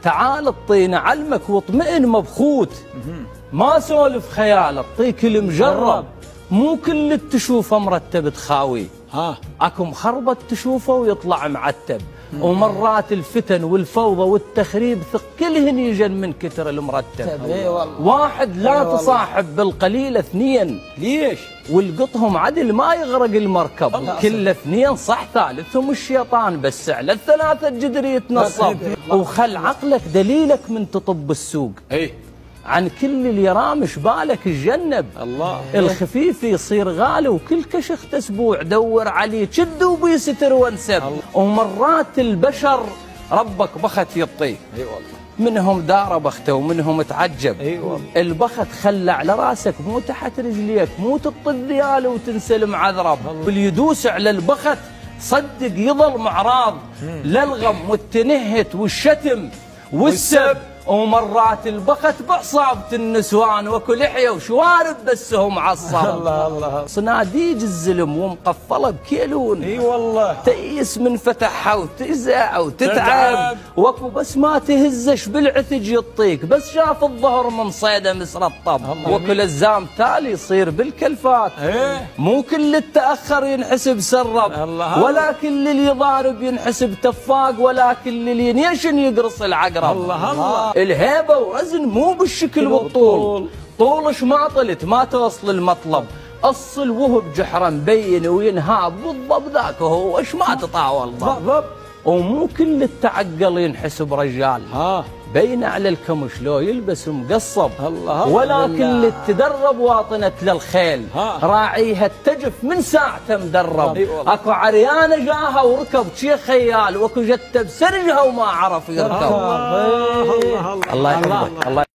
تعال اعطينا علمك واطمئن مبخوت، ما سولف خيال، اعطيك المجرب. مو كل اللي تشوفه مرتب تخاوي، اكو مخربط تشوفه ويطلع معتب. ومرات الفتن والفوضى والتخريب كلهن يجن من كتر المرتب. واحد لا تصاحب بالقليل اثنين. ليش؟ والقطهم عدل ما يغرق المركب. كل اثنين صح ثالثهم الشيطان، بس على الثلاثة الجدر يتنصب. وخل عقلك دليلك من تطب السوق. عن كل اللي رامش بالك تجنب. الله. الخفيف يصير غالي وكل كشخت اسبوع دور عليه شد وبيستر وانسب. ومرات البشر ربك بخت يطيك. منهم دار بخته ومنهم تعجب. البخت خلى على راسك مو تحت رجليك، مو تطي الذيال وتنسلم عذرب. واللي يدوس على البخت صدق يظل معراض للغم والتنهت والشتم والسب. ومرات البخت بعصابة النسوان وكل لحية وشوارب بس هو معصب. الله. صناديق الزلم ومقفلة بكيلون. والله. تيس من فتحها وتزع وتتعب. وكو بس ما تهزش بالعثج يطيك، بس شاف الظهر من صيده مسرطب. وكو لزام تالي يصير بالكلفات. مو كل التأخر ينحسب سرب، ولا كل اللي يضارب ينحسب تفاق، ولا كل اللي ينيشن يقرص العقرب. الله. الهيبة وزن مو بالشكل والطول. طولش ما طلت ما توصل المطلب. اصل وهو بجحره مبين وينهاب بالضبط ذاك هو ايش ما تطاول بالضبط. ومو كل التعقل ينحسب رجال. بين على الكمش لو يلبس مقصب. ولا كل التدرب واطنة للخيل. راعيها التجف من ساعته مدرب. اكو عريانه جاها وركب شي خيال، واكو جته بسرجها وما عرف يركب. الله يحفظك. الله